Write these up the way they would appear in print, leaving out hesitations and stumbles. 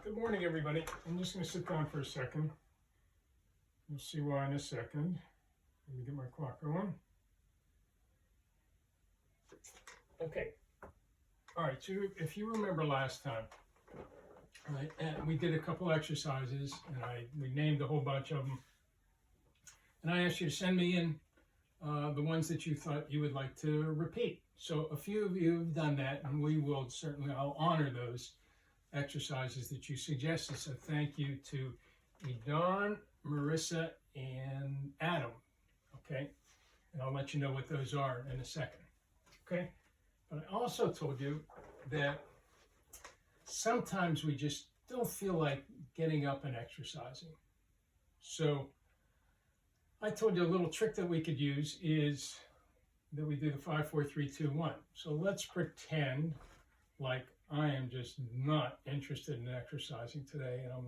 Good morning, everybody. I'm just going to sit down for a second. You'll see why in a second. Let me get my clock going. Okay. All right, so if you remember last time, right, and we did a couple exercises, and we named a whole bunch of them. And I asked you to send me in the ones that you thought you would like to repeat. So a few of you have done that, and I'll honor those exercises that you suggested. So thank you to Edon, Marissa, and Adam. Okay, and I'll let you know what those are in a second. Okay, but I also told you that sometimes we just don't feel like getting up and exercising. So I told you a little trick that we could use is that we do the 5, 4, 3, 2, 1. So let's pretend like I am just not interested in exercising today, and I'm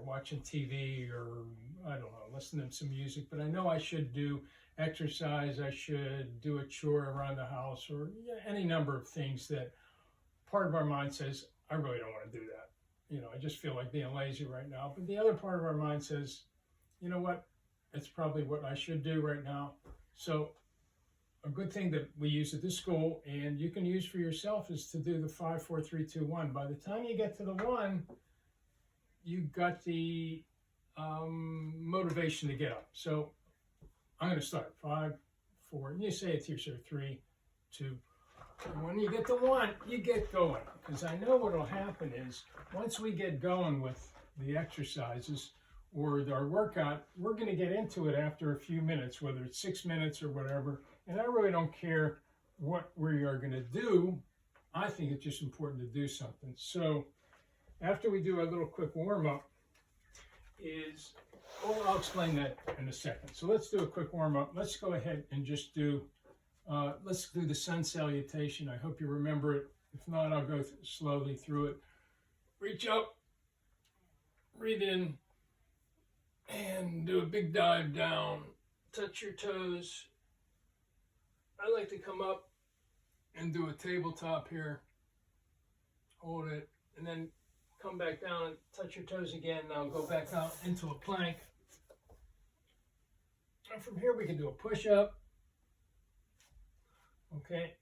watching TV or I don't know, listening to some music, but I know I should do exercise, I should do a chore around the house, or any number of things that part of our mind says, I really don't want to do that. I just feel like being lazy right now. But the other part of our mind says, you know what, it's probably what I should do right now. So a good thing that we use at this school, and you can use for yourself, is to do the 5, 4, 3, 2, 1. By the time you get to the 1, you got the motivation to get up. So I'm going to start 5, 4, and you say it to yourself, 3, 2. And when you get to 1, you get going. Because I know what will happen is once we get going with the exercises or our workout, we're going to get into it after a few minutes, whether it's 6 minutes or whatever. And I really don't care what we are going to do. I think it's just important to do something. So after we do a little quick warm-up I'll explain that in a second. So let's do a quick warm-up. Let's go ahead and just let's do the sun salutation. I hope you remember it. If not, I'll go slowly through it. Reach up, breathe in, and do a big dive down. Touch your toes. I like to come up and do a tabletop here. Hold it, and then come back down and touch your toes again. Now go back out into a plank. And from here we can do a push-up. Okay.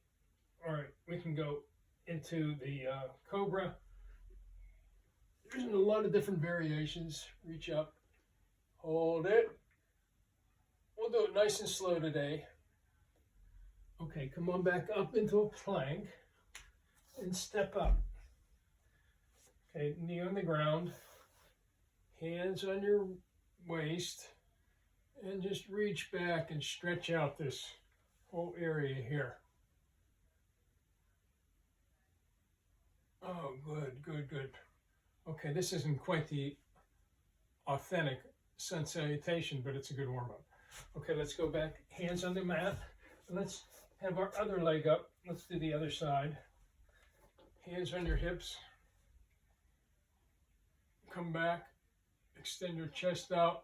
All right, we can go into the Cobra. There's a lot of different variations. Reach up, hold it. We'll do it nice and slow today. Okay, come on back up into a plank and step up. Okay, knee on the ground, hands on your waist, and just reach back and stretch out this whole area here. Oh, good, good, good. Okay, this isn't quite the authentic sun salutation, but it's a good warm-up. Okay, let's go back, hands on the mat, and let's have our other leg up. Let's do the other side. Hands on your hips. Come back, extend your chest out.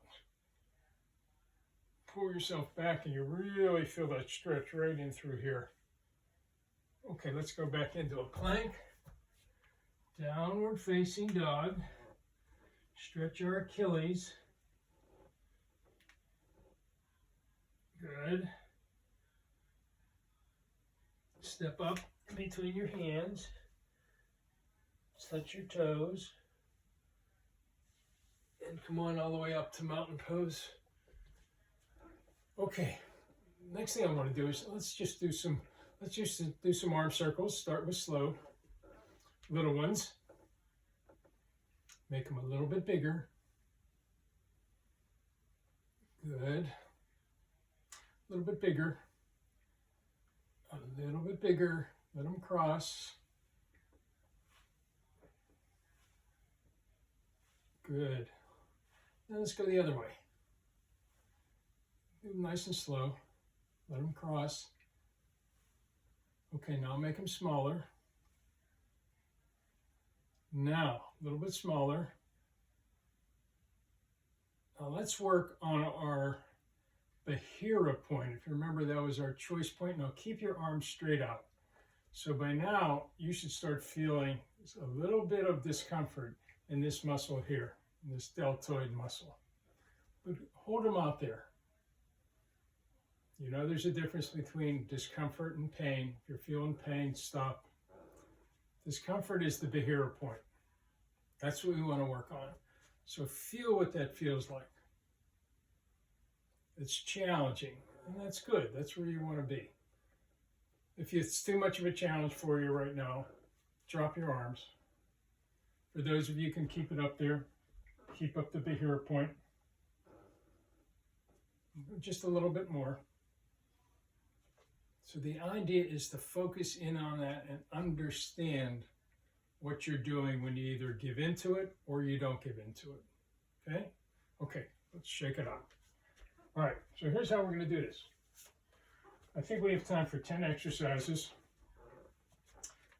Pull yourself back, and you really feel that stretch right in through here. Okay, let's go back into a plank. Downward facing dog. Stretch our Achilles. Good. Step up between your hands. Touch your toes. And come on all the way up to mountain pose. Okay. Next thing I want to do is let's just do some arm circles. Start with slow. Little ones. Make them a little bit bigger. Good. A little bit bigger. A little bit bigger. Let them cross. Good. Now let's go the other way. Do them nice and slow. Let them cross. Okay, now make them smaller. Now, a little bit smaller. Now let's work on our Bahira point. If you remember, that was our choice point. Now keep your arms straight out. So by now, you should start feeling a little bit of discomfort and this muscle here, this deltoid muscle. But hold them out there. You know there's a difference between discomfort and pain. If you're feeling pain, stop. Discomfort is the Behira point. That's what we want to work on. So feel what that feels like. It's challenging, and that's good. That's where you want to be. If it's too much of a challenge for you right now, drop your arms. For those of you who can keep it up there, keep up the Behira point. Just a little bit more. So the idea is to focus in on that and understand what you're doing when you either give into it or you don't give into it. Okay? Okay, let's shake it out. All right, so here's how we're going to do this. I think we have time for 10 exercises.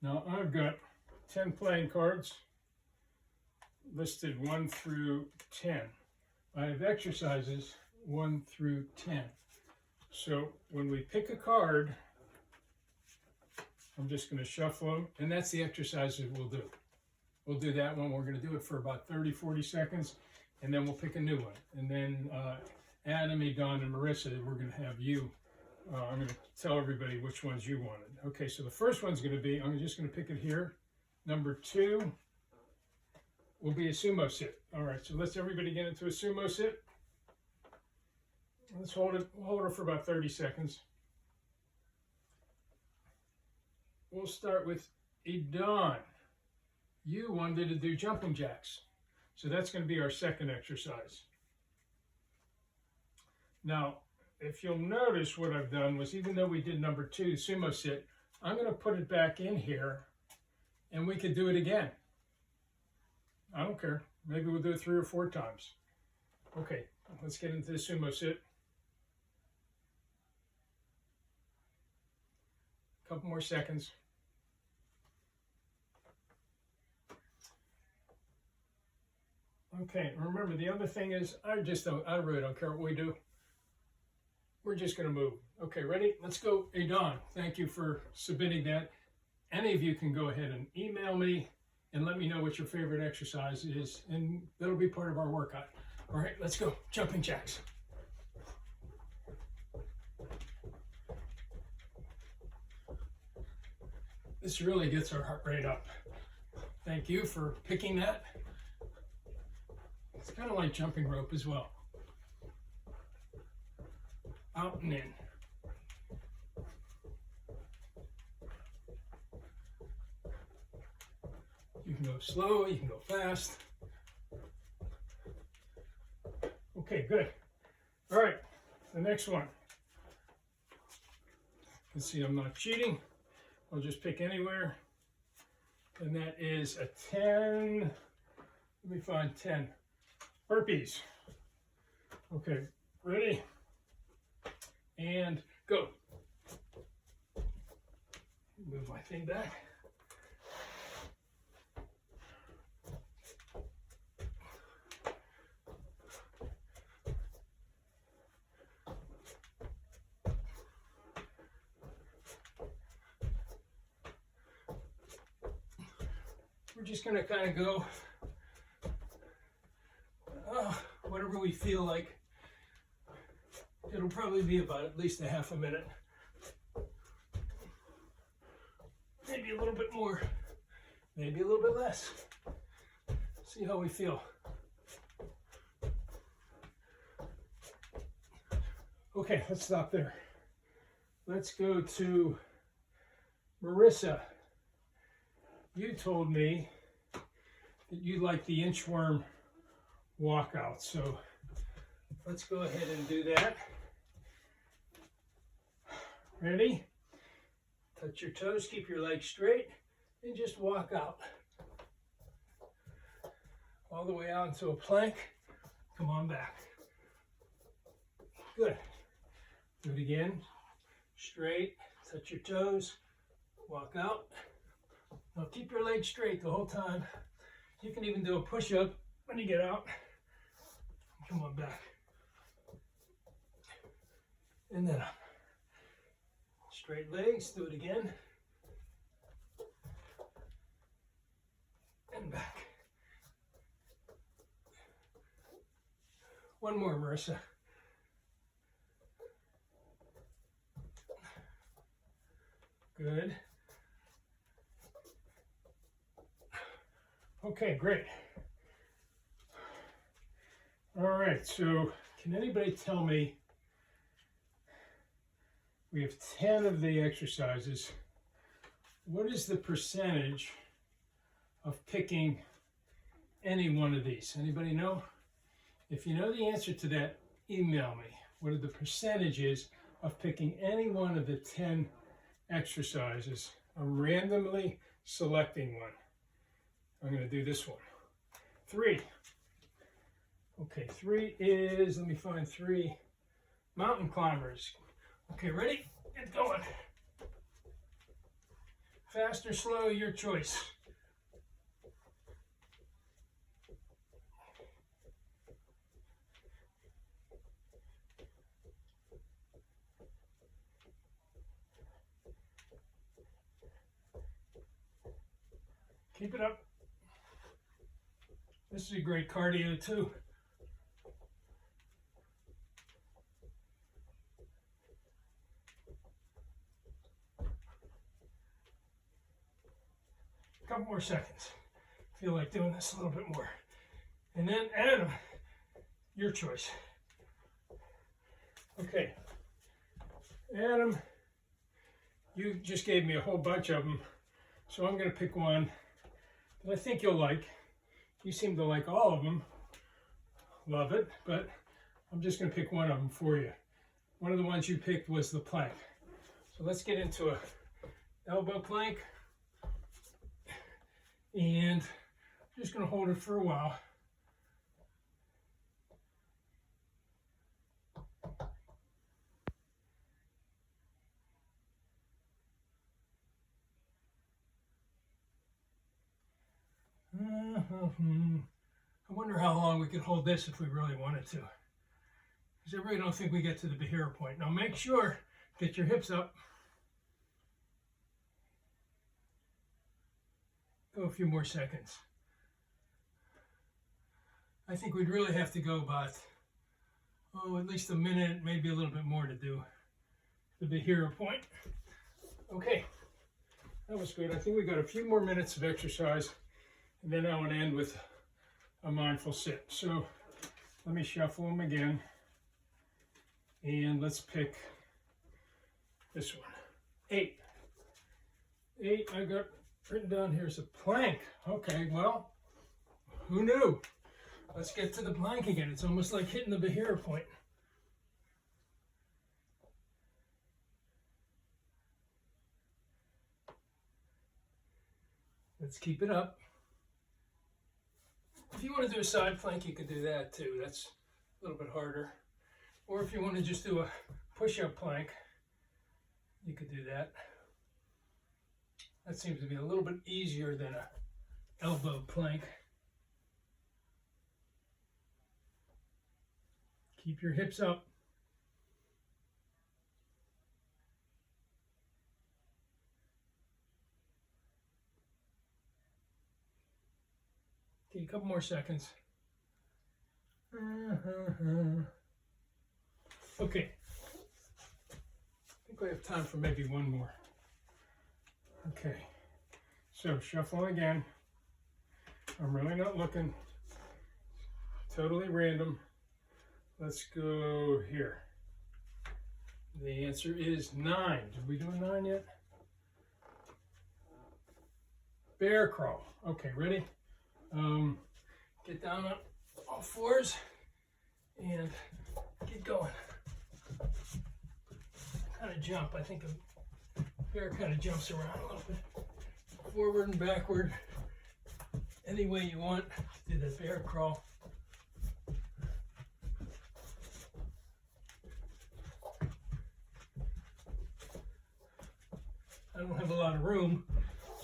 Now I've got 10 playing cards listed 1 through 10. I have exercises 1 through 10. So when we pick a card, I'm just going to shuffle them, and that's the exercises we'll do. We'll do that one. We're going to do it for about 30, 40 seconds, and then we'll pick a new one. And then Adam, Don, and Marissa, we're going to have you. I'm going to tell everybody which ones you wanted. Okay, so the first one's going to be, I'm just going to pick it here. Number 2 will be a sumo sit. All right, so let's everybody get into a sumo sit. Let's hold it. We'll hold it for about 30 seconds. We'll start with Don. You wanted to do jumping jacks. So that's going to be our second exercise. Now, if you'll notice what I've done was, even though we did number 2, sumo sit, I'm going to put it back in here and we could do it again. I don't care. Maybe we'll do it 3 or 4 times. Okay, let's get into the sumo sit. Couple more seconds. Okay, remember the other thing is, I really don't care what we do. We're just going to move. Okay, ready? Let's go. Hey, Don, thank you for submitting that. Any of you can go ahead and email me and let me know what your favorite exercise is, and that'll be part of our workout. All right, let's go. Jumping jacks. This really gets our heart rate up. Thank you for picking that. It's kind of like jumping rope as well. Out and in. You can go slow, you can go fast. Okay, good. All right, the next one. You can see I'm not cheating. I'll just pick anywhere. And that is a 10. Let me find 10. Burpees. Okay, ready? And go. Move my thing back. We're just going to kind of go whatever we feel like. It'll probably be about at least a half a minute. Maybe a little bit more, maybe a little bit less. See how we feel. Okay, let's stop there. Let's go to Marissa. You told me that you like the inchworm walkout, so let's go ahead and do that. Ready? Touch your toes, keep your legs straight, and just walk out. All the way out into a plank. Come on back. Good. Do it again. Straight, touch your toes, walk out. Now keep your legs straight the whole time. You can even do a push-up when you get out. Come on back. And then up. Straight legs, do it again. And back. One more, Marissa. Good. Okay, great. All right, so can anybody tell me, we have 10 of the exercises. What is the percentage of picking any one of these? Anybody know? If you know the answer to that, email me. What are the percentages of picking any one of the 10 exercises? I'm randomly selecting one. I'm going to do this one. 3. Okay, 3 is, let me find 3, mountain climbers. Okay, ready? Get going. Fast or slow, your choice. Keep it up. This is a great cardio too. A couple more seconds. Feel like doing this a little bit more. And then Adam, your choice. Okay. Adam, you just gave me a whole bunch of them, so I'm going to pick one that I think you'll like. You seem to like all of them. Love it, but I'm just going to pick one of them for you. One of the ones you picked was the plank. So let's get into a elbow plank. And I'm just going to hold it for a while. I wonder how long we could hold this if we really wanted to. Because I really don't think we get to the Behira point. Now make sure, get your hips up. Go a few more seconds. I think we'd really have to go about, at least a minute, maybe a little bit more to do the Behira point. Okay, that was good. I think we got a few more minutes of exercise, and then I want to end with a mindful sit. So let me shuffle them again, and let's pick this one. 8. I got written down here as a plank. Okay, well, who knew? Let's get to the plank again. It's almost like hitting the Behira point. Let's keep it up. If you want to do a side plank, you can do that too. That's a little bit harder. Or if you want to just do a push-up plank, you could do that. That seems to be a little bit easier than a elbow plank. Keep your hips up. Okay, a couple more seconds. Okay. I think we have time for maybe one more. Okay. So shuffle again. I'm really not looking. Totally random. Let's go here. The answer is 9. Did we do a 9 yet? Bear crawl. Okay, ready? Get down on all fours and get going. Kind of jump. I think a bear kind of jumps around a little bit. Forward and backward. Any way you want. Do the bear crawl. I don't have a lot of room,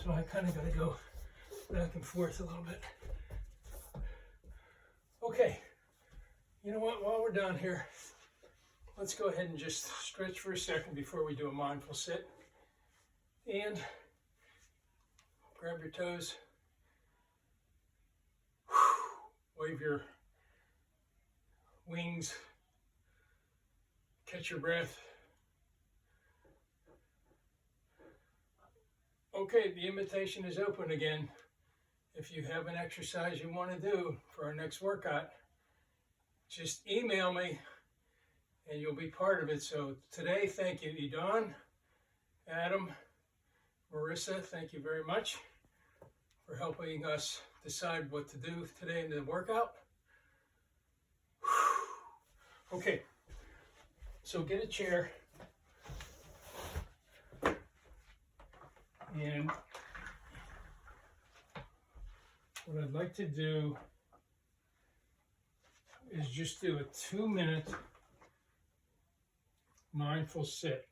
so I kind of got to go back and forth a little bit. Okay, you know what, while we're down here, let's go ahead and just stretch for a second before we do a mindful sit. And grab your toes, wave your wings, catch your breath. Okay, the invitation is open again. If you have an exercise you want to do for our next workout, just email me and you'll be part of it. So today, thank you, Edon, Adam, Marissa, thank you very much for helping us decide what to do today in the workout. Okay, so get a chair. And what I'd like to do is just do a 2-minute mindful sit.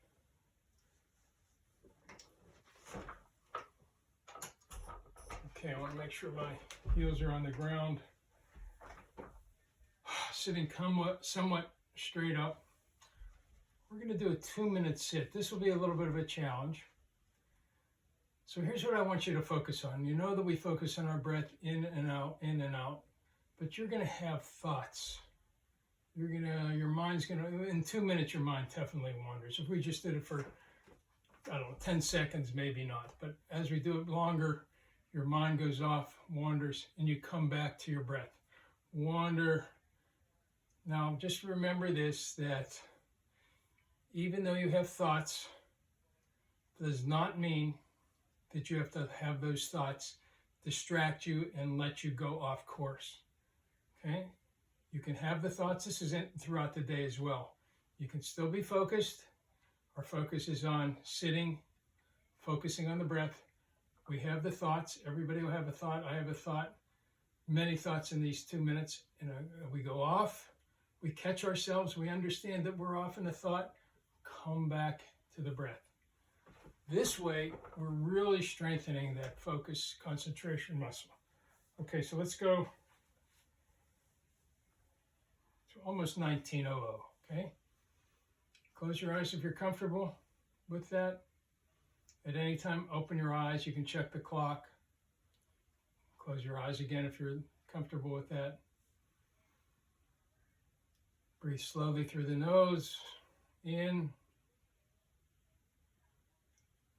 Okay, I want to make sure my heels are on the ground. Sitting somewhat straight up. We're going to do a 2-minute sit. This will be a little bit of a challenge. So here's what I want you to focus on. You know that we focus on our breath in and out, but you're going to have thoughts. Your mind's going to, in 2 minutes, your mind definitely wanders. If we just did it for, 10 seconds, maybe not. But as we do it longer, your mind goes off, wanders, and you come back to your breath. Wander. Now, just remember this, that even though you have thoughts, does not mean that you have to have those thoughts distract you and let you go off course. Okay? You can have the thoughts. This is throughout the day as well. You can still be focused. Our focus is on sitting, focusing on the breath. We have the thoughts. Everybody will have a thought. I have a thought. Many thoughts in these 2 minutes. And we go off. We catch ourselves. We understand that we're off in a thought. Come back to the breath. This way, we're really strengthening that focus, concentration muscle. Okay, so let's go to almost 1900, okay? Close your eyes if you're comfortable with that. At any time, open your eyes. You can check the clock. Close your eyes again if you're comfortable with that. Breathe slowly through the nose, in.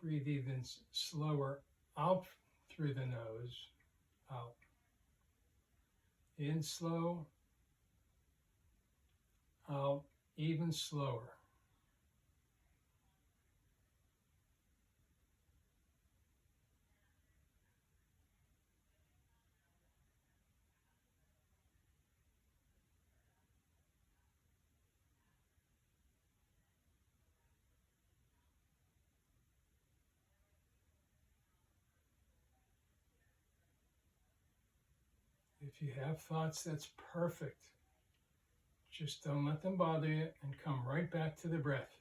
Breathe even slower out through the nose, out. In slow, out even slower. If you have thoughts, that's perfect. Just don't let them bother you and come right back to the breath.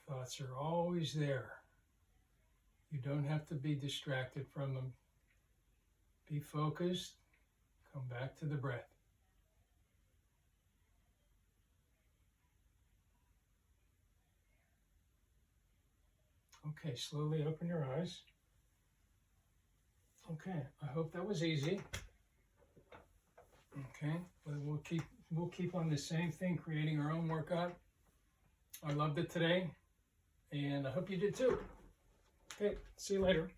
Thoughts are always there. You don't have to be distracted from them. Be focused. Come back to the breath. Okay, slowly open your eyes. Okay, I hope that was easy. Okay, but we'll keep on the same thing, creating our own workout. I loved it today, and I hope you did too. Okay, see you later.